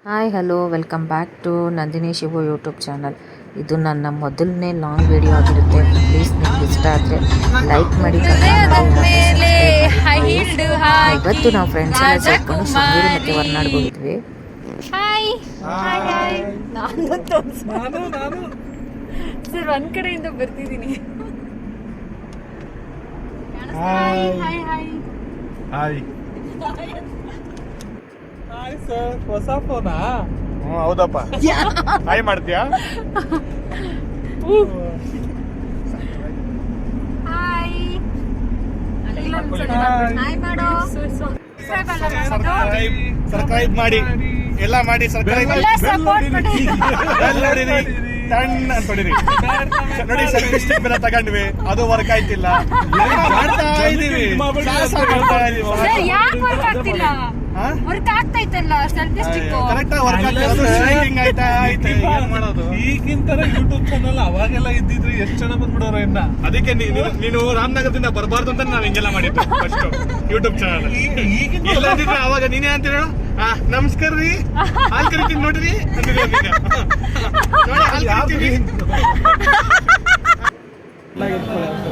Hi hello welcome back to Nandini Shivu YouTube channel. ಇದು ನನ್ನ ಮೊದಲನೇ ಲಾಂಗ್ ವಿಡಿಯೋ ಆಗಿರುತ್ತೆ. ಪ್ಲೀಸ್ ನಿಮ್ಗೆ ಇಷ್ಟ ಆದರೆ ಲೈಕ್ ಮಾಡಿ, ಕಮೆಂಟ್ ಮಾಡಿ, ಸಬ್ಸ್ಕ್ರೈಬ್ ಮಾಡಿ. ಇವತ್ತು ನಾವು ಫ್ರೆಂಡ್ಸ್ ಎಲ್ಲ ಸೇರ್ಕೊಂಡು ಶೃಂಗೇರಿ ಮತ್ತು ಹೊರನಾಡ್ಗೆ ಹೋಗಿದ್ವಿ. ನಾನು ಸರ್ ಒಂದ್ ಕಡೆಯಿಂದ ಬರ್ತಿದ್ದೀನಿ. ಹಾಯ್ ಸರ್, ಹೊಸ ಫೋನಾ? ಹೌದಪ್ಪ. ಹಾಯ್ ಮಾಡ್ತೀಯಾ? ಸಬ್ಸ್ಕ್ರೈಬ್ ಮಾಡಿ, ಎಲ್ಲ ಮಾಡಿ, ಸಬ್ಸ್ಕ್ರೈಬ್ ಮಾಡಿ, ಟಣ್ ಅಂತ ಹೊಡಿರಿ. ನೋಡಿ, ಸೆಲ್ಫಿ ಸ್ಟಿಕ್ ಬೇರೆ ತಗೊಂಡ್ವಿ, ಅದು ವರ್ಕ್ ಆಯ್ತಿಲ್ಲ. ಮಾಡ್ತಾ ಇದೀವಿ, ಈಗಿನ ಯೂಟ್ಯೂಬ್ ಚಾನಲ್ ಅವಾಗೆಲ್ಲ ಇದ್ದಿದ್ರೆ ಎಷ್ಟು ಜನ ಬಂದ್ಬಿಡೋರು ಇನ್ನ. ಅದಕ್ಕೆ ನೀನು ರಾಮನಗರದಿಂದ ಬರಬಾರ್ದು ಅಂತ ನಾವು ಹಿಂಗೆಲ್ಲ ಮಾಡಿದ್ದು ಫಸ್ಟ್ ಯೂಟ್ಯೂಬ್ ಚಾನಲ್. ಇಲ್ಲದಿದ್ರೆ ಅವಾಗ ನೀನೇ ಅಂತೀರ, ನಮಸ್ಕಾರ ರೀ, ಹಾಲ್ ಕರಿತೀನಿ ನೋಡ್ರಿ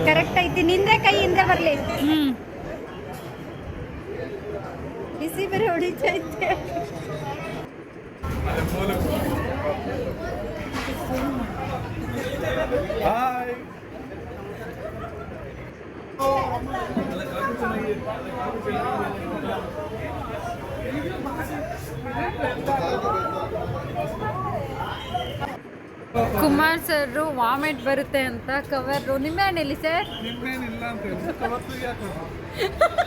ಕರೆಕ್ಟ್ ಐತಿ. ನಿಂದೆ ಕೈ ಹಿಂದೆ ಬರ್ಲಿ. ಬಿಸಿ ಬೇರೆ ಹೊಡಿತೈತೆ. ಕುಮಾರ್ ಸರ್ ವಾಮಿಟ್ ಬರುತ್ತೆ ಅಂತ ಕವರ್. ನಿಂಬೆಹಣ್ಣಲ್ಲಿ ಸರ್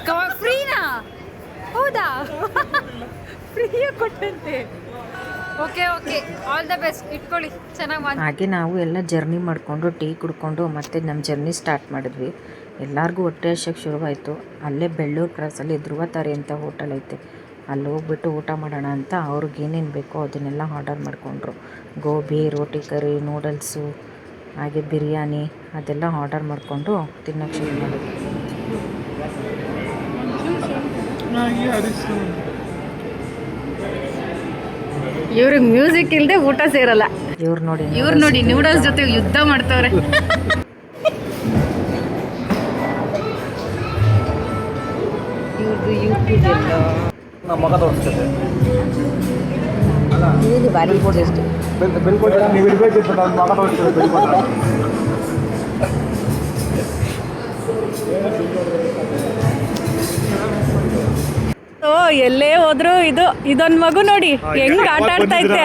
ಕವರ್ ಫ್ರೀನಾ? ಹೌದಾ? ಫ್ರೀಯಾಗಿ ಕೊಟ್ಟಂತೆ. ಓಕೆ ಆಲ್ ದ ಬೆಸ್ಟ್, ಇಟ್ಕೊಳ್ಳಿ, ಚೆನ್ನಾಗಿ ಮಾಡಿ. ಹಾಗೆ ನಾವು ಎಲ್ಲ ಜರ್ನಿ ಮಾಡಿಕೊಂಡು ಟೀ ಕುಡ್ಕೊಂಡು ಮತ್ತೆ ನಮ್ಮ ಜರ್ನಿ ಸ್ಟಾರ್ಟ್ ಮಾಡಿದ್ವಿ. ಎಲ್ಲರಿಗೂ ಹೊಟ್ಟೆ ಹಸಿಯೋಕ್ಕೆ ಶುರುವಾಯಿತು. ಅಲ್ಲೇ ಬೆಳ್ಳೂರು ಕ್ರಾಸಲ್ಲಿ ಧ್ರುವ ತಾರೆ ಅಂತ ಹೋಟೆಲ್ ಐತೆ, ಅಲ್ಲಿ ಹೋಗ್ಬಿಟ್ಟು ಊಟ ಮಾಡೋಣ ಅಂತ ಅವ್ರಿಗೆ ಏನೇನು ಬೇಕೋ ಅದನ್ನೆಲ್ಲ ಆರ್ಡರ್ ಮಾಡಿಕೊಂಡ್ರು. ಗೋಬಿ, ರೋಟಿ ಕರಿ, ನೂಡಲ್ಸು, ಹಾಗೆ ಬಿರಿಯಾನಿ ಅದೆಲ್ಲ ಆರ್ಡರ್ ಮಾಡಿಕೊಂಡು ತಿನ್ನೋಕ್ಕೆ ಶುರು ಮಾಡಿದ್ವಿ. ಇವ್ರಿಗೆ ಮ್ಯೂಸಿಕ್ ಇಲ್ಲದೆ ಊಟ ಸೇರಲ್ಲ. ಇವ್ರು ನೋಡಿ ನೂಡಲ್ಸ್ ಜೊತೆ ಯುದ್ಧ ಮಾಡ್ತವ್ರೆ. ಮಗ ತೋರಿಸ್ತದೆ ಭಾರಿ ನೀವು ಇರ್ಬೇಕಿತ್ತು. ನನ್ನ ಮಗ ತೋರಿಸ್ತದೆ. ಎಲ್ಲೇ ಹೋದ್ರು ಇದೊಂದ್ ಮಗು ನೋಡಿ ಹೆಂಗ್ ಆಟ ಆಡ್ತೈತೆ.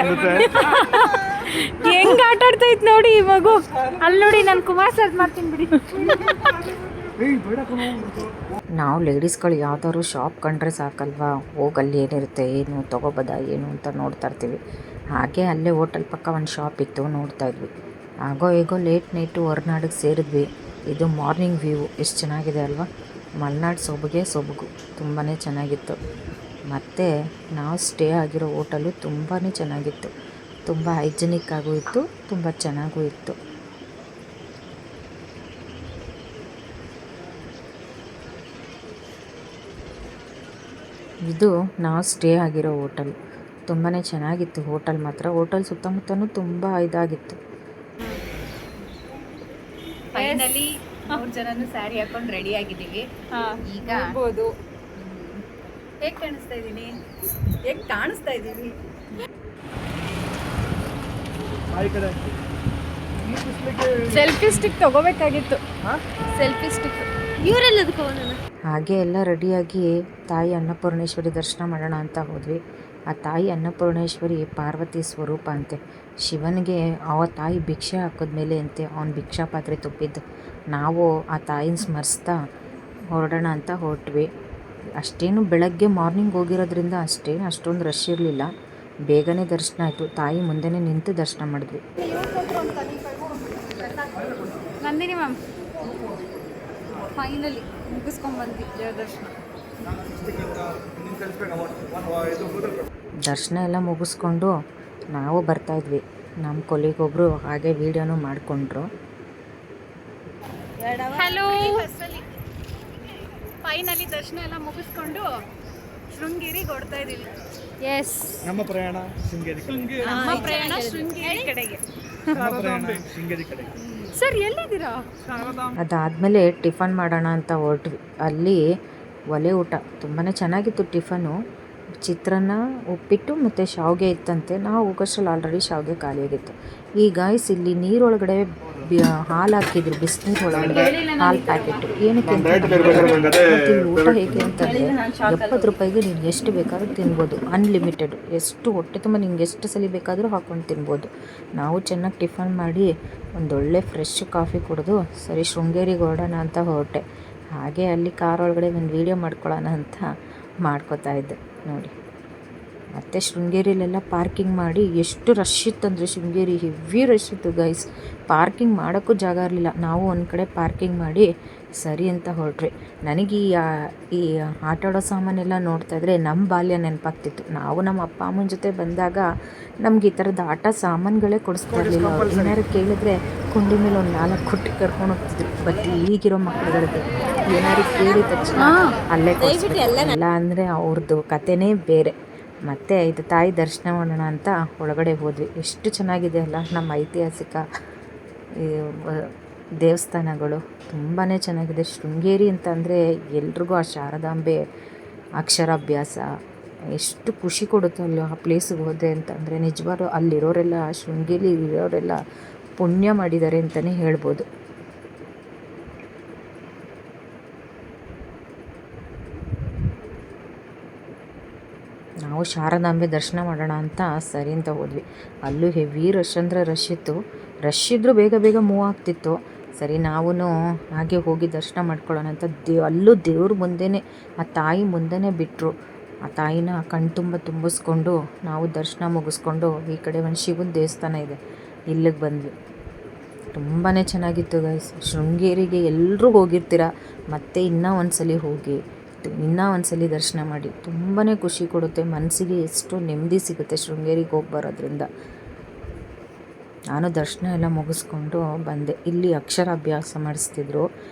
ಹೆಂಗ್ ಆಟ ಆಡ್ತೈತೆ ನೋಡಿ ಈ ಮಗು. ಅಲ್ಲಿ ನೋಡಿ, ನಾನು ಕುಮಾರ್ ಸರ್ ಮಾಡ್ತೀನಿ ಬಿಡಿ. ನಾವು ಲೇಡೀಸ್ಗಳು ಯಾವ್ದಾದ್ರು ಶಾಪ್ ಕಂಡ್ರೆ ಸಾಕಲ್ವಾ, ಹೋಗಲ್ಲಿ ಏನಿರುತ್ತೆ, ಏನು ತೊಗೋಬೋದಾ ಏನು ಅಂತ ನೋಡ್ತಾ ಇರ್ತೀವಿ. ಹಾಗೆ ಅಲ್ಲೇ ಹೋಟೆಲ್ ಪಕ್ಕ ಒಂದು ಶಾಪ್ ಇತ್ತು, ನೋಡ್ತಾ ಇದ್ವಿ. ಆಗೋ ಹೇಗೋ ಲೇಟ್ ನೈಟು ಹೊರನಾಡಿಗೆ ಸೇರಿದ್ವಿ. ಇದು ಮಾರ್ನಿಂಗ್ ವ್ಯೂ ಎಷ್ಟು ಚೆನ್ನಾಗಿದೆ ಅಲ್ವಾ. ಮಲೆನಾಡು ಸೊಬಗು ತುಂಬಾ ಚೆನ್ನಾಗಿತ್ತು. ಮತ್ತು ನಾವು ಸ್ಟೇ ಆಗಿರೋ ಹೋಟೆಲು ತುಂಬಾ ಚೆನ್ನಾಗಿತ್ತು. ತುಂಬ ಹೈಜಿನಿಕ್ ಆಗೂ ಇತ್ತು, ತುಂಬ ಚೆನ್ನಾಗೂ ಇತ್ತು. ಇದು ನಾವು ಸ್ಟೇ ಆಗಿರೋ ಹೋಟೆಲ್. ತುಂಬಾ ಚೆನ್ನಾಗಿತ್ತು ಹೋಟೆಲ್ ಮಾತ್ರ. ಹೋಟೆಲ್ ಸುತ್ತಮುತ್ತನೂ ತುಂಬ ಇದಾಗಿತ್ತು. ಫೈನಲಿ 3 ಜನನು ಸ್ಯಾರಿ ಹಾಕೊಂಡು ರೆಡಿ ಆಗಿದ್ದೀವಿ. ಈಗ ಹೋಗ್ಬೋದು. ಹೇಗೆ ಕಾಣಿಸ್ತಾ ಇದ್ದೀನಿ? ಸೆಲ್ಫಿ ಸ್ಟಿಕ್ ತಗೋಬೇಕಾಗಿತ್ತು. ಸೆಲ್ಫಿ ಸ್ಟಿಕ್ ಇವರೆಲ್ಲದಕ್ಕೂ. ಹಾಗೆ ಎಲ್ಲ ರೆಡಿಯಾಗಿ ತಾಯಿ ಅನ್ನಪೂರ್ಣೇಶ್ವರಿ ದರ್ಶನ ಮಾಡೋಣ ಅಂತ ಹೋದ್ವಿ. ಆ ತಾಯಿ ಅನ್ನಪೂರ್ಣೇಶ್ವರಿ ಪಾರ್ವತಿ ಸ್ವರೂಪ ಅಂತೆ. ಶಿವನಿಗೆ ಆ ತಾಯಿ ಭಿಕ್ಷೆ ಹಾಕಿದ್ಮೇಲೆ ಅಂತೆ ಅವನು ಭಿಕ್ಷಾ ಪಾತ್ರೆ ತುಪ್ಪಿದ್ದು. ನಾವು ಆ ತಾಯಿನ ಸ್ಮರಿಸ್ತಾ ಹೊರಡೋಣ ಅಂತ ಹೊರಟ್ವಿ. ಅಷ್ಟೇನು ಬೆಳಗ್ಗೆ ಮಾರ್ನಿಂಗ್ ಹೋಗಿರೋದ್ರಿಂದ ಅಷ್ಟೊಂದು ರಶ್ ಇರಲಿಲ್ಲ. ಬೇಗನೆ ದರ್ಶನ ಆಯಿತು. ತಾಯಿ ಮುಂದೆನೇ ನಿಂತು ದರ್ಶನ ಮಾಡಿದ್ವಿ. ನಂದಿನಿ ಮ್ಯಾಮ್ ಫೈನಲಿ ಮುಗಿಸ್ಕೊಂಡ್ಬಂದ್ವಿ ದರ್ಶನ. ದರ್ಶನ ಎಲ್ಲ ಮುಗಿಸ್ಕೊಂಡು ನಾವು ಬರ್ತಾಯಿದ್ವಿ. ನಮ್ಮ ಕೊಲಿಗೊಬ್ಬರು ಹಾಗೆ ವೀಡಿಯೋನು ಮಾಡಿಕೊಂಡ್ರು. ಹಲೋ, ಫೈನಲಿ ದರ್ಶನ ಎಲ್ಲ ಮುಗಿಸ್ಕೊಂಡು ಶೃಂಗೇರಿಗೆ ಹೊರಡ್ತಾ ಇದ್ದೀವಿ. ಎಸ್ ನಮ್ಮ ಪ್ರಯಾಣ ಶೃಂಗೇರಿ ಕಡೆಗೆ. ನಮ್ಮ ಪ್ರಯಾಣ ಶೃಂಗೇರಿ ಕಡೆಗೆ. ನಮ್ಮ ಪ್ರಯಾಣ ಶೃಂಗೇರಿ ಕಡೆಗೆ. ಸರ್ ಎಲ್ಲಿದ್ದೀರಾ? ಅದಾದಮೇಲೆ ಟಿಫನ್ ಮಾಡೋಣ ಅಂತ ಹೊರಟ್ವಿ. ಅಲ್ಲಿ ಒಲೆ ಊಟ ತುಂಬಾ ಚೆನ್ನಾಗಿತ್ತು. ಟಿಫನು ಚಿತ್ರಾನ್ನ, ಉಪ್ಪಿಟ್ಟು ಮತ್ತು ಶಾವಿಗೆ ಇತ್ತಂತೆ. ನಾವು ಹೋಗೋಷ್ಟ್ರಲ್ಲಿ ಆಲ್ರೆಡಿ ಶಾವಿಗೆ ಖಾಲಿಯಾಗಿತ್ತು. ಈ ಗಾಯ್ಸ್ ಇಲ್ಲಿ ನೀರೊಳಗಡೆ ಹಾಲು ಹಾಕಿದ್ರು, ಬಿಸಿನೀರು ಒಳಗಡೆ ಹಾಲು ಪ್ಯಾಕೆಟ್. ಏನಕ್ಕೆ ಅಂತ ಮತ್ತು ಇಲ್ಲಿ ಊಟ ಹೇಗೆ ಅಂತಂದರೆ 70 ರೂಪಾಯಿಗೆ ನೀನು ಎಷ್ಟು ಬೇಕಾದ್ರೂ ತಿನ್ಬೋದು, ಅನ್ಲಿಮಿಟೆಡ್. ಎಷ್ಟು ಹೊಟ್ಟೆ ತುಂಬ ನಿಂಗೆ ಎಷ್ಟು ಸಲ ಬೇಕಾದರೂ ಹಾಕ್ಕೊಂಡು ತಿನ್ಬೋದು. ನಾವು ಚೆನ್ನಾಗಿ ಟಿಫನ್ ಮಾಡಿ ಒಂದೊಳ್ಳೆ ಫ್ರೆಶ್ ಕಾಫಿ ಕುಡಿದು ಸರಿ ಶೃಂಗೇರಿಗೆ ಹೊರಡೋಣ ಅಂತ ಹೊರಟೆ. ಹಾಗೆ ಅಲ್ಲಿ ಕಾರ್ ಒಳಗಡೆ ಒಂದು ವೀಡಿಯೋ ಮಾಡ್ಕೊಳ್ಳೋಣ ಅಂತ ಮಾಡ್ಕೋತಾ ಇದ್ದೆ ನೋಡಿ. ಮತ್ತು ಶೃಂಗೇರಿಲೆಲ್ಲ ಪಾರ್ಕಿಂಗ್ ಮಾಡಿ ಎಷ್ಟು ರಶ್ ಇತ್ತಂದರೆ ಶೃಂಗೇರಿ ಹೆವಿ ರಶ್ ಇತ್ತು ಗೈಸ್. ಪಾರ್ಕಿಂಗ್ ಮಾಡೋಕ್ಕೂ ಜಾಗ ಇರಲಿಲ್ಲ. ನಾವು ಒಂದು ಕಡೆ ಪಾರ್ಕಿಂಗ್ ಮಾಡಿ ಸರಿ ಅಂತ ಹೊರಟ್ರಿ. ನನಗೆ ಈ ಆಟಾಡೋ ಸಾಮಾನೆಲ್ಲ ನೋಡ್ತಾಯಿದ್ರೆ ನಮ್ಮ ಬಾಲ್ಯ ನೆನಪಾಗ್ತಿತ್ತು. ನಾವು ನಮ್ಮ ಅಪ್ಪ ಅಮ್ಮನ ಜೊತೆ ಬಂದಾಗ ನಮ್ಗೆ ಈ ಥರದ ಆಟ ಸಾಮಾನುಗಳೇ ಕೊಡಿಸ್ತಾ ಇರಲಿಲ್ಲ. ಅವ್ರು ಏನಾರು ಕೇಳಿದ್ರೆ ಕುಂಡಿ ಮೇಲೆ ಒಂದು 4 ಕೊಟ್ಟು ಕರ್ಕೊಂಡು ಹೋಗ್ತಿದ್ರು. ಬಟ್ ಈಗಿರೋ ಮಕ್ಕಳುಗಳಿಗೆ ಏನಾದ್ರು ಕೇಳಿದ ತಕ್ಷಣ ಅಲ್ಲೇ ಕೊಡಿಸ್ಬಿಟ್ಟು, ಇಲ್ಲ ಅಂದರೆ ಅವ್ರದ್ದು ಕತೆನೇ ಬೇರೆ. ಮತ್ತು ಇದು ತಾಯಿ ದರ್ಶನ ಮಾಡೋಣ ಅಂತ ಒಳಗಡೆ ಹೋದ್ವಿ. ಎಷ್ಟು ಚೆನ್ನಾಗಿದೆ ಅಲ್ಲ ನಮ್ಮ ಐತಿಹಾಸಿಕ ದೇವಸ್ಥಾನಗಳು, ತುಂಬಾ ಚೆನ್ನಾಗಿದೆ. ಶೃಂಗೇರಿ ಅಂತಂದರೆ ಎಲ್ರಿಗೂ ಆ ಶಾರದಾಂಬೆ ಅಕ್ಷರಾಭ್ಯಾಸ ಎಷ್ಟು ಖುಷಿ ಕೊಡುತ್ತೆ ಅಲ್ಲಿ ಆ ಪ್ಲೇಸಿಗೆ ಹೋದೆ ಅಂತಂದರೆ. ನಿಜವಾಗ್ಲೂ ಅಲ್ಲಿರೋರೆಲ್ಲ, ಶೃಂಗೇರಿ ಇರೋರೆಲ್ಲ ಪುಣ್ಯ ಮಾಡಿದ್ದಾರೆ ಅಂತಲೇ ಹೇಳ್ಬೋದು. ನಾವು ಶಾರದಾಂಬೆ ದರ್ಶನ ಮಾಡೋಣ ಅಂತ ಸರಿ ಅಂತ ಹೋದ್ವಿ. ಅಲ್ಲೂ ಹೆವಿ ರಶ್ ಅಂದರೆ ರಶ್ ಇತ್ತು. ರಶ್ ಇದ್ದರೂ ಬೇಗ ಬೇಗ ಮೂವ್ ಆಗ್ತಿತ್ತು. ಸರಿ ನಾವು ಹಾಗೆ ಹೋಗಿ ದರ್ಶನ ಮಾಡ್ಕೊಳ್ಳೋಣ ಅಂತ ಅಲ್ಲೂ ದೇವ್ರ ಮುಂದೆನೇ, ಆ ತಾಯಿ ಮುಂದೆನೇ ಬಿಟ್ಟರು. ಆ ತಾಯಿನ ಕಣ್ತುಂಬ ತುಂಬಿಸ್ಕೊಂಡು ನಾವು ದರ್ಶನ ಮುಗಿಸ್ಕೊಂಡು ಈ ಕಡೆ ಒಂದು ಶಿವನ ದೇವಸ್ಥಾನ ಇದೆ, ಇಲ್ಲಿಗೆ ಬಂದ್ವಿ. ತುಂಬಾ ಚೆನ್ನಾಗಿತ್ತು ಗೈಸ್. ಶೃಂಗೇರಿಗೆ ಎಲ್ಲರೂ ಹೋಗಿರ್ತೀರ, ಮತ್ತು ಇನ್ನೂ ಒಂದ್ಸಲಿ ಹೋಗಿ ಇನ್ನೂ ಒಂದ್ಸಲಿ ದರ್ಶನ ಮಾಡಿ. ತುಂಬಾ ಖುಷಿ ಕೊಡುತ್ತೆ ಮನಸ್ಸಿಗೆ, ಎಷ್ಟು ನೆಮ್ಮದಿ ಸಿಗುತ್ತೆ ಶೃಂಗೇರಿಗೆ ಹೋಗಿ ಬರೋದ್ರಿಂದ. ನಾನು ದರ್ಶನ ಎಲ್ಲ ಮುಗಿಸ್ಕೊಂಡು ಬಂದೆ. ಇಲ್ಲಿ ಅಕ್ಷರಾಭ್ಯಾಸ ಮಾಡಿಸ್ತಿದ್ರು.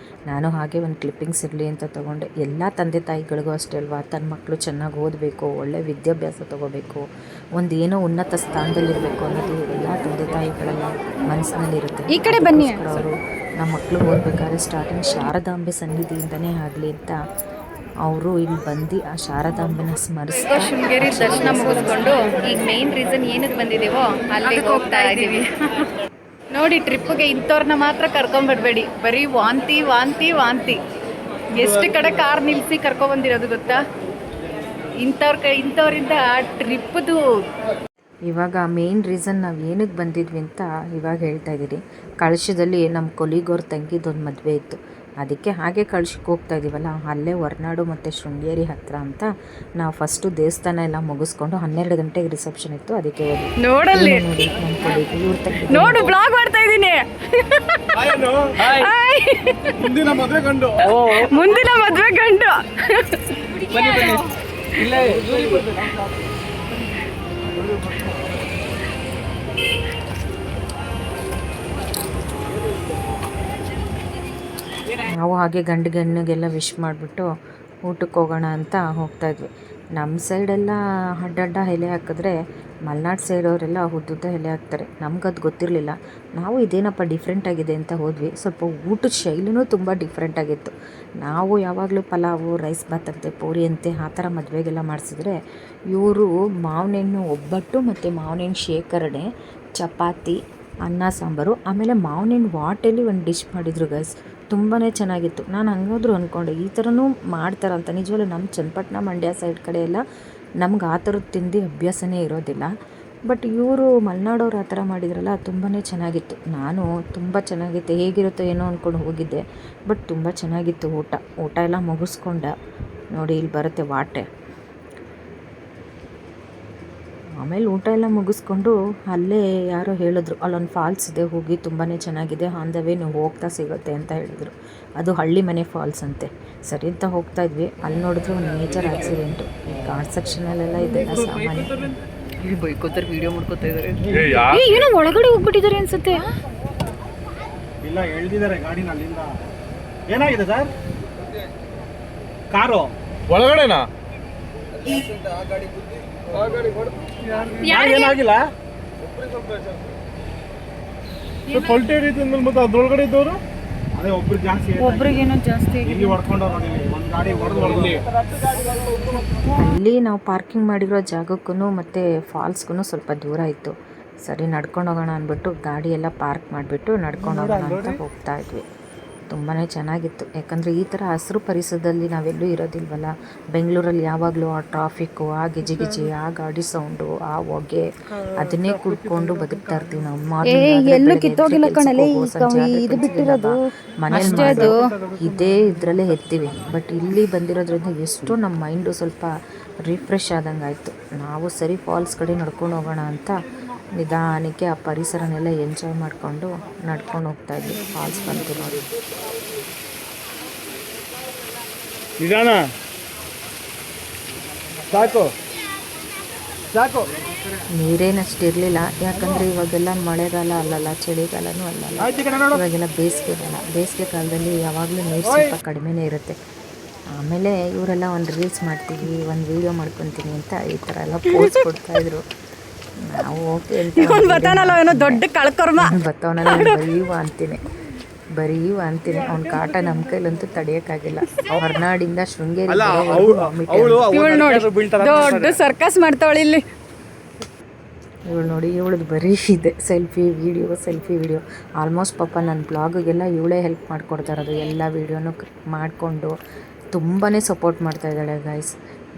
ನಾನು ಹಾಗೆ ಒಂದು ಕ್ಲಿಪ್ಪಿಂಗ್ಸ್ ಇರಲಿ ಅಂತ ತೊಗೊಂಡೆ. ಎಲ್ಲ ತಂದೆ ತಾಯಿಗಳಿಗೂ ಅಷ್ಟೇ ಅಲ್ವಾ, ತನ್ನ ಮಕ್ಕಳು ಚೆನ್ನಾಗಿ ಓದಬೇಕು, ಒಳ್ಳೆ ವಿದ್ಯಾಭ್ಯಾಸ ತೊಗೋಬೇಕು, ಒಂದು ಏನೋ ಉನ್ನತ ಸ್ಥಾನದಲ್ಲಿರಬೇಕು ಅನ್ನೋದು ಎಲ್ಲ ತಂದೆ ತಾಯಿಗಳೆಲ್ಲ ಮನಸ್ಸಿನಲ್ಲಿರುತ್ತೆ. ಈ ಕಡೆ ಬನ್ನಿ. ಅವರು ನಮ್ಮ ಮಕ್ಕಳು ಓದಬೇಕಾದ್ರೆ ಸ್ಟಾರ್ಟಿಂಗ್ ಶಾರದಾಂಬೆ ಸನ್ನಿಧಿಯಿಂದನೇ ಆಗಲಿ ಅಂತ ಅವರು ಇಲ್ಲಿ ಬಂದು ಆ ಶಾರದಾಂಬೆನ ಸ್ಮರಿಸ್ತಾ ಶೃಂಗೇರಿ ದರ್ಶನ ಮುಗಿಸ್ಕೊಂಡು ಈಗ ಮೇನ್ ರೀಸನ್ ಏನಕ್ಕೆ ಬಂದಿದ್ದೀವೋ ಅಲ್ಲಿಗೆ ಹೋಗ್ತಾ ಇದ್ದೀವಿ. ನೋಡಿ, ಟ್ರಿಪ್ಗೆ ಇಂಥವ್ರನ್ನ ಮಾತ್ರ ಕರ್ಕೊಂಡ್ಬಿಡ್ಬೇಡಿ. ಬರೀ ವಾಂತಿ ವಾಂತಿ ವಾಂತಿ. ಎಷ್ಟು ಕಡೆ ಕಾರ್ ನಿಲ್ಲಿಸಿ ಕರ್ಕೊಂಡ್ಬಂದಿರೋದು ಗೊತ್ತಾ? ಇಂಥವ್ರಿಂದ ಟ್ರಿಪ್ದು. ಇವಾಗ ಮೇನ್ ರೀಸನ್ ನಾವು ಏನಕ್ಕೆ ಬಂದಿದ್ವಿ ಅಂತ ಇವಾಗ ಹೇಳ್ತಾ ಇದ್ದೀರಿ. ಕಳಶದಲ್ಲಿ ನಮ್ಮ ಕೊಲಿಗೋರ್ ತಂಗಿದೊಂದು ಮದುವೆ ಇತ್ತು, ಅದಕ್ಕೆ ಹಾಗೆ ಕಳ್ಸಕ್ಕೆ ಹೋಗ್ತಾ ಇದ್ದೀವಲ್ಲ, ಅಲ್ಲೇ ಹೊರನಾಡು ಮತ್ತು ಶೃಂಗೇರಿ ಹತ್ತಿರ ಅಂತ ನಾವು ಫಸ್ಟು ದೇವಸ್ಥಾನ ಎಲ್ಲ ಮುಗಿಸ್ಕೊಂಡು 12 ಗಂಟೆಗೆ ರಿಸೆಪ್ಷನ್ ಇತ್ತು, ಅದಕ್ಕೆ ನೋಡಲ್ಲಿ ನೋಡಿ ನಮ್ಮ ಕೊಲಿಗೆ ಇವ್ರ ತಂಗಿ ನೋಡು, ಬ್ಲಾಗ್ ಮಾಡ್ತಾ ಇದ್ದೀನಿ. ಮುಂದಿನ ಮದುವೆ ಗಂಡು. ನಾವು ಹಾಗೆ ಗಂಡಿಗೆಲ್ಲ ವಿಶ್ ಮಾಡಿಬಿಟ್ಟು ಊಟಕ್ಕೆ ಹೋಗೋಣ ಅಂತ ಹೋಗ್ತಾಯಿದ್ವಿ. ನಮ್ಮ ಸೈಡೆಲ್ಲ ಅಡ್ಡಡ್ಡ ಎಲೆ ಹಾಕಿದ್ರೆ ಮಲೆನಾಡು ಸೈಡವರೆಲ್ಲ ಉದ್ದುದ್ದ ಎಲೆ ಹಾಕ್ತಾರೆ. ನಮ್ಗದು ಗೊತ್ತಿರಲಿಲ್ಲ. ನಾವು ಇದೇನಪ್ಪ ಡಿಫ್ರೆಂಟ್ ಆಗಿದೆ ಅಂತ ಹೋದ್ವಿ. ಸ್ವಲ್ಪ ಊಟದ ಶೈಲಿನೂ ತುಂಬ ಡಿಫ್ರೆಂಟ್ ಆಗಿತ್ತು. ನಾವು ಯಾವಾಗಲೂ ಪಲಾವು, ರೈಸ್ ಬಾತ್ ಅಂತೆ, ಪೂರಿ ಅಂತೆ ಆ ಥರ ಮದುವೆಗೆಲ್ಲ ಮಾಡಿಸಿದ್ರೆ, ಇವರು ಮಾವಿನೆಣ್ಣು ಒಬ್ಬಟ್ಟು ಮತ್ತು ಮಾವಿನೆಣ್ಣು ಶೇಖರಣೆ, ಚಪಾತಿ, ಅನ್ನ ಸಾಂಬಾರು, ಆಮೇಲೆ ಮಾವಿನೆಣ್ಣು ವಾಟಲ್ಲಿ ಒಂದು ಡಿಶ್ ಮಾಡಿದರು ಗೈಸ್. ತುಂಬಾ ಚೆನ್ನಾಗಿತ್ತು. ನಾನು ಹಂಗಾದ್ರೂ ಅಂದ್ಕೊಂಡೆ ಈ ಥರನೂ ಮಾಡ್ತಾರಂತ. ನಿಜವಾಗ್ಲೂ ನಮ್ಮ ಚನ್ನಪಟ್ಟಣ, ಮಂಡ್ಯ ಸೈಡ್ ಕಡೆ ಎಲ್ಲ ನಮ್ಗೆ ಆ ಥರದ್ದು ತಿಂದು ಅಭ್ಯಾಸನೇ ಇರೋದಿಲ್ಲ. ಬಟ್ ಇವರು ಮಲೆನಾಡವ್ರು ಆ ಥರ ಮಾಡಿದ್ರಲ್ಲ, ತುಂಬಾ ಚೆನ್ನಾಗಿತ್ತು. ನಾನು ತುಂಬ ಚೆನ್ನಾಗಿತ್ತು, ಹೇಗಿರುತ್ತೋ ಏನೋ ಅಂದ್ಕೊಂಡು ಹೋಗಿದ್ದೆ. ಬಟ್ ತುಂಬ ಚೆನ್ನಾಗಿತ್ತು ಊಟ ಎಲ್ಲ ಮುಗಿಸ್ಕೊಂಡ. ನೋಡಿ ಇಲ್ಲಿ ಬರುತ್ತೆ ವಾಟೆ. ಆಮೇಲೆ ಊಟ ಎಲ್ಲ ಮುಗಿಸ್ಕೊಂಡು ಅಲ್ಲೇ ಯಾರೋ ಹೇಳಿದ್ರು ಅಲ್ಲೊಂದು ಫಾಲ್ಸ್ ಇದೆ, ಹೋಗಿ ತುಂಬಾ ಚೆನ್ನಾಗಿದೆ, ಆನ್ ದ ವೇ ನೀವು ಹೋಗ್ತಾ ಸಿಗುತ್ತೆ ಅಂತ ಹೇಳಿದ್ರು. ಅದು ಹಳ್ಳಿ ಮನೆ ಫಾಲ್ಸ್ ಅಂತೆ. ಸರಿ ಅಂತ ಹೋಗ್ತಾ ಇದ್ವಿ. ಅಲ್ಲಿ ನೋಡಿದ್ರೆ ಒಂದು ಮೇಜರ್ ಆಕ್ಸಿಡೆಂಟು. ಗಾರ್ಡ್ ಸೆಕ್ಷನಲ್ಲೆಲ್ಲ ಇದೆಲ್ಲ ಸಾಮಾನ್ಯ. ಬೈಕೋತಾರೆ, ವಿಡಿಯೋ ಮಾಡ್ಕೋತಾ ಇದ್ದಾರೆ. ಏನೋ ಒಳಗಡೆ ಹೋಗ್ಬಿಟ್ಟಿದ್ದಾರೆ ಅನ್ಸುತ್ತೆ. ಇಲ್ಲ, ಎಳ್ದಿದ್ದಾರೆ ಗಾಡಿನ ಅಲ್ಲಿಂದ. ಏನಾಗಿದೆ ಸರ್? ಕಾರು ಒಳಗಡೆನಾ? ಏನಾಗಿಲ್ಲ ಪಲ್ಟಿ ರೀತಿ ಮತ್ತೆ ಅದ್ರೊಳಗಡೆ ಇದ್ದವರು ಅದೇ ಒಬ್ರು ಜಾಸ್ತಿ ಒಬ್ರಿಗೇನೋ ಜಾಸ್ತಿ ಇಲ್ಲಿ ಹೊಡ್ಕೊಂಡವ್ರು ನೋಡಿ ಒಂದು ಗಾಡಿ ಹೊಡೆದು ಅಲ್ಲಿ ನಾವು ಪಾರ್ಕಿಂಗ್ ಮಾಡಿರೋ ಜಾಗಕ್ಕೂ ಮತ್ತು ಫಾಲ್ಸ್ಗೂ ಸ್ವಲ್ಪ ದೂರ ಇತ್ತು. ಸರಿ ನಡ್ಕೊಂಡು ಹೋಗೋಣ ಅಂದ್ಬಿಟ್ಟು ಗಾಡಿ ಎಲ್ಲ ಪಾರ್ಕ್ ಮಾಡಿಬಿಟ್ಟು ನಡ್ಕೊಂಡು ಹೋಗೋಣ ಅಂತ ಹೋಗ್ತಾ ಇದ್ವಿ. ತುಂಬಾ ಚೆನ್ನಾಗಿತ್ತು. ಯಾಕಂದರೆ ಈ ಥರ ಹಸಿರು ಪರಿಸರದಲ್ಲಿ ನಾವೆಲ್ಲೂ ಇರೋದಿಲ್ವಲ್ಲ. ಬೆಂಗಳೂರಲ್ಲಿ ಯಾವಾಗಲೂ ಆ ಟ್ರಾಫಿಕ್ಕು, ಆ ಗಿಜಿ ಆ ಗಾಡಿ ಸೌಂಡು, ಆ ಹೊಗೆ, ಅದನ್ನೇ ಕುಡ್ಕೊಂಡು ಬದುಕ್ತಾ ಇರ್ತೀವಿ ನಾವು. ಮನೇಲಿ ಇದೇ ಇದರಲ್ಲೇ ಎತ್ತೀವಿ. ಬಟ್ ಇಲ್ಲಿ ಬಂದಿರೋದ್ರಿಂದ ಎಷ್ಟು ನಮ್ಮ ಮೈಂಡು ಸ್ವಲ್ಪ ರಿಫ್ರೆಶ್ ಆದಂಗೆ ಆಯಿತು. ನಾವು ಸರಿ ಫಾಲ್ಸ್ ಕಡೆ ನಡ್ಕೊಂಡು ಹೋಗೋಣ ಅಂತ ನಿಧಾನಕ್ಕೆ ಆ ಪರಿಸರನೆಲ್ಲ ಎಂಜಾಯ್ ಮಾಡಿಕೊಂಡು ನಡ್ಕೊಂಡು ಹೋಗ್ತಾ ಇದ್ವಿ. ಫಾಲ್ಸ್ ಬಂತು ನೋಡಿ. ನಿಧಾನ ಸಾಕು ಸಾಕು. ನೀರೇನಷ್ಟು ಇರಲಿಲ್ಲ. ಯಾಕಂದರೆ ಇವಾಗೆಲ್ಲ ಮಳೆಗಾಲ ಅಲ್ಲಲ್ಲ, ಚಳಿಗಾಲನೂ ಅಲ್ಲಲ್ಲ, ಇವಾಗೆಲ್ಲ ಬೇಸಿಗೆ ಕಾಲದಲ್ಲಿ ಯಾವಾಗಲೂ ನೀರು ಸ್ವಲ್ಪ ಕಡಿಮೆನೇ ಇರುತ್ತೆ. ಆಮೇಲೆ ಇವರೆಲ್ಲ ಒಂದು ರೀಲ್ಸ್ ಮಾಡ್ತೀವಿ, ಒಂದು ವೀಡಿಯೋ ಮಾಡ್ಕೊತೀನಿ ಅಂತ ಈ ಥರ ಎಲ್ಲ ಪೋಸ್ಟ್ ಕೊಡ್ತಾಯಿದ್ರು. ನಾವು ಓಕೆ ಅಂತ ದೊಡ್ಡ ಕಳ್ಕೊರ್ಮ ಬತ್ತವನಲ್ಲ ಬರೀವ ಅಂತೀನಿ. ಅವ್ನ ಕಾಟ ನಮ್ಮ ಕೈಲಂತೂ ತಡೆಯೋಕ್ಕಾಗಿಲ್ಲ. ಹೊರನಾಡಿಂದ ಶೃಂಗೇರಿ ದೊಡ್ಡ ಸರ್ಕಸ್ ಮಾಡ್ತಾವಳಿ ಇಲ್ಲಿ. ಇವಳು ನೋಡಿ, ಇವಳದು ಬರೀ ಇದೆ ಸೆಲ್ಫಿ ವಿಡಿಯೋ. ಆಲ್ಮೋಸ್ಟ್ ಪಾಪ ನನ್ನ ಬ್ಲಾಗಿಗೆಲ್ಲ ಇವಳೇ ಹೆಲ್ಪ್ ಮಾಡಿಕೊಡ್ತಾ ಇರೋದು. ಎಲ್ಲ ವೀಡಿಯೋನು ಮಾಡಿಕೊಂಡು ತುಂಬಾ ಸಪೋರ್ಟ್ ಮಾಡ್ತಾಯಿದ್ದಾಳೆ ಗೈಸ್.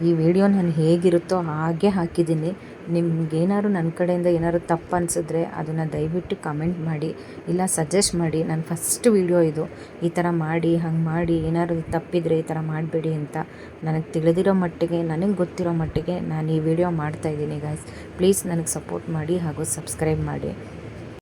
ಈ ವಿಡಿಯೋ ನಾನು ಹೇಗಿರುತ್ತೋ ಹಾಗೆ ಹಾಕಿದ್ದೀನಿ. ನಿಮ್ಗೇನಾದ್ರು ನನ್ನ ಕಡೆಯಿಂದ ಏನಾದ್ರು ತಪ್ಪು ಅನಿಸಿದ್ರೆ ಅದನ್ನು ದಯವಿಟ್ಟು ಕಮೆಂಟ್ ಮಾಡಿ, ಇಲ್ಲ ಸಜೆಸ್ಟ್ ಮಾಡಿ. ನನ್ನ ಫಸ್ಟ್ ವಿಡಿಯೋ ಇದು. ಈ ಥರ ಮಾಡಿ, ಹಂಗೆ ಮಾಡಿ, ಏನಾದ್ರು ತಪ್ಪಿದರೆ ಈ ಥರ ಮಾಡಬೇಡಿ ಅಂತ ನನಗೆ ತಿಳಿದಿರೋ ಮಟ್ಟಿಗೆ, ನನಗೆ ಗೊತ್ತಿರೋ ಮಟ್ಟಿಗೆ ನಾನು ಈ ವಿಡಿಯೋ ಮಾಡ್ತಾಯಿದ್ದೀನಿ ಗೈಸ್. ಪ್ಲೀಸ್ ನನಗೆ ಸಪೋರ್ಟ್ ಮಾಡಿ ಹಾಗೂ ಸಬ್ಸ್ಕ್ರೈಬ್ ಮಾಡಿ.